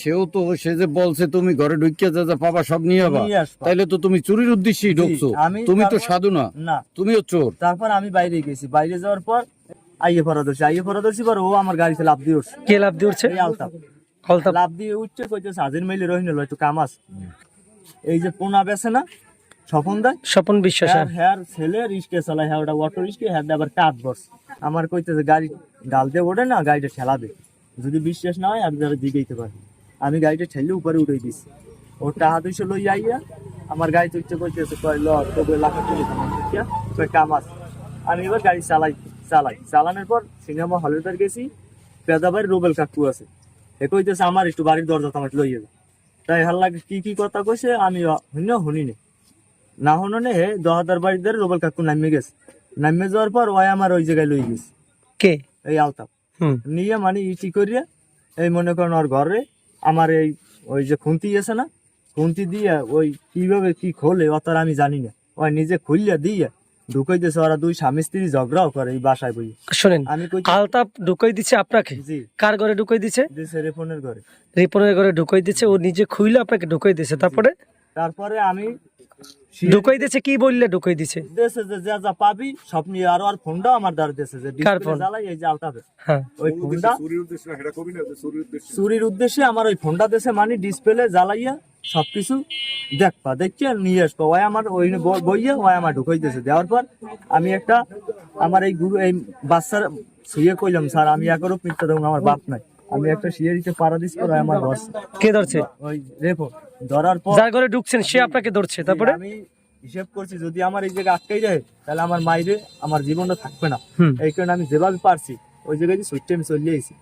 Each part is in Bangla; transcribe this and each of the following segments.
সেও তো সে যে বলছে তুমি ঘরে ঢুকিয়ে যা যা পাবা সব নিয়ে যাবা, তাইলে তো তুমি চুরির উদ্দেশ্যেই ঢুকছো। তুমি তো সাধু না, তুমিও চোর। তারপর আমি বাইরে গেছি, বাইরে যাওয়ার পর আইয়ে পরাদর্শী পর ও আমার গাড়িতে লাফ দিয়ে উঠছে। কে লাভ দিয়ে উঠছে? এই আলতাফ লাফ দিয়ে উঠছে, কইতেছে হাজির মেলে রহিনুল হয়তো কামাস। এই যে পোনা বেছে না স্বপন দা, স্বপন বিশ্বাস, হ্যাঁ ছেলে রিস্কে চালায়, হ্যাঁ ওটা অটো রিস্কে, হ্যাঁ আবার কাঠ বস। আমার কইতেছে গাড়ি ডাল দিয়ে ওঠে না, গাড়িটা ঠেলাবে, যদি বিশ্বাস না হয় আমি যারা দিকেইতে পারি। আমি গাড়িটা ঠেলে উপরে উঠে দিছি। ও টাকা 200 লই আইয়া আমার গাড়িতে উঠতে কইতেছে, কয় ল তোকে লাখা তুলি কয় কামাস। আমি এবার গাড়ি চালানোর পর সিনেমা হলের পর গেছি, পেদাবাড়ি রুবেল কাকু আছে, এ কইতেছে আমার একটু বাড়ির দরজা আমার লইয়ে যাবে। তাই হাল্লা কি কথা কইছে আমি শুনিনি, না হনে হে 10,000 বাড়ির দ্বারা রুবেল কাকু নামে গেছে। নামে যাওয়ার পর ওই আমার ওই জায়গায় লই গেছে। কে? এই আলতাফ নিয়ে মানে ইটি করিয়া এই মনে করেন ওর ঘরে আমার এই ওই যে খুন্তি আছে না, খুন্তি দিয়ে ওই কিভাবে কি খোলে অত আমি জানি না, ওই নিজে খুললিয়া দিয়ে ঢুকাইতেছে। ওরা দুই স্বামী স্ত্রী ঝগড়াও করে এই বাসায় বই। শোনেন, আলতাফ ঢুকাই দিচ্ছে আপনাকে? জি। কার ঘরে ঢুকাই দিচ্ছে? রেফনের ঘরে। রিপনের ঘরে ঢুকাই দিচ্ছে, ও নিজে খুইলে আপনাকে ঢুকাই দিচ্ছে। তারপরে আমি ঢুকাই দিচ্ছে কি বললে ঢুকাই দিচ্ছে? দেশে যে যা যা পাবি সব নিয়ে, আর ওর ফোনটাও আমার দ্বারা দেশে যে ডিসপ্লে জ্বালাই, এই যে আলতাফে ওই ফোনটা চুরির উদ্দেশ্যে আমার ওই ফোনটা দেশে মানে ডিসপ্লে জ্বালাইয়া সবকিছু দেখবা দেখে নিয়ে আসবো। ওই আমার ওই বইয়া ওই আমার ঢুকাইতেছে। দেওয়ার পর আমি একটা আমার এই গুরু এই বাচ্চার শুয়ে কইলাম, স্যার আমি একরও মিথ্যা দেবো, আমার বাপ নাই। আমি একটা শিয়ারিকে পারাদিস করে আমার ধরছে। কে ধরছে? ওই রেপো। ধরার পর যার ঘরে ঢুকছেন সে আপনাকে ধরছে। তারপরে আমি হিসেব করছি যদি আমার এই জায়গায় আটকাই যায় তাহলে আমার মাইরে আমার জীবনটা থাকবে না। এই কারণে আমি যেভাবে পারছি ওই জায়গায় যে সুইটে আমি চলে আইছি।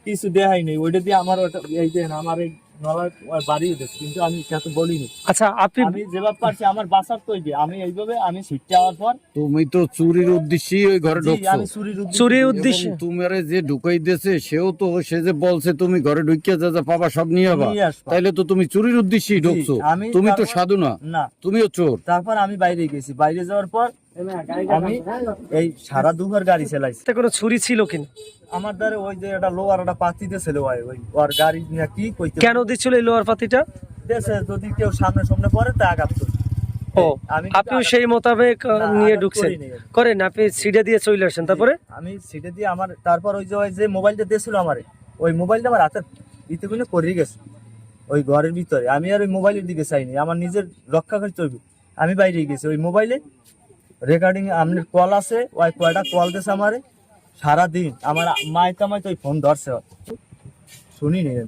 কিছু দেখাই নেই, ওইটা দিয়ে আমার এই যে আমার এই নলার বাড়িয়ে দিচ্ছে, কিন্তু আমি এত বলিনি। আচ্ছা, আমি যেভাবে পারছি আমার বাসার তো আমি এইভাবে আমি সুইটে যাওয়ার পর তুমি তো চুরির উদ্দেশ্যেই ওই ঘরে ঢুকছো। আমি চুরির উদ্দেশ্যে তোমারে যে ঢুকাই দিয়েছে সেও তো সে যে বলছে তুমি ঘরে ঢুকিয়ে যা যা পাবা সব নিয়ে যাবা, তাইলে তো তুমি চুরির উদ্দেশ্যেই ঢুকছো। তুমি তো সাধু না, তুমিও চোর। তারপর আমি বাইরে গেছি, বাইরে যাওয়ার পর আমি এই সারা দুপুর গাড়ি চালাইছি। কোনো ছুরি ছিল কিনা? আমার দ্বারা ওই যে একটা লোয়ার একটা পাতিতে ছিল, ওই ওর গাড়ি নিয়ে কি কইতে কেন দিচ্ছিল এই লোহার পাতিটা? দেশে যদি কেউ সামনে পড়ে তা আঘাত করে। ও, আপনিও সেই মোতাবেক নিয়ে ঢুকছেন? করেন আপনি সিটে দিয়ে চলে আসেন। তারপরে আমি সিটে দিয়ে আমার তারপর ওই যে মোবাইলটা দিয়েছিল আমারে, ওই মোবাইলটা আমার হাতের ইতে কোনো করে গেছে ওই ঘরের ভিতরে। আমি আর ওই মোবাইলের দিকে চাইনি, আমার নিজের রক্ষা করে চলবে। আমি বাইরে গেছি, ওই মোবাইলে রেকর্ডিং আপনার কল আছে, ওই কয়টা কল দিয়েছে আমারে সারাদিন। আমার মাইতে ওই ফোন ধরছে, শুনিনি।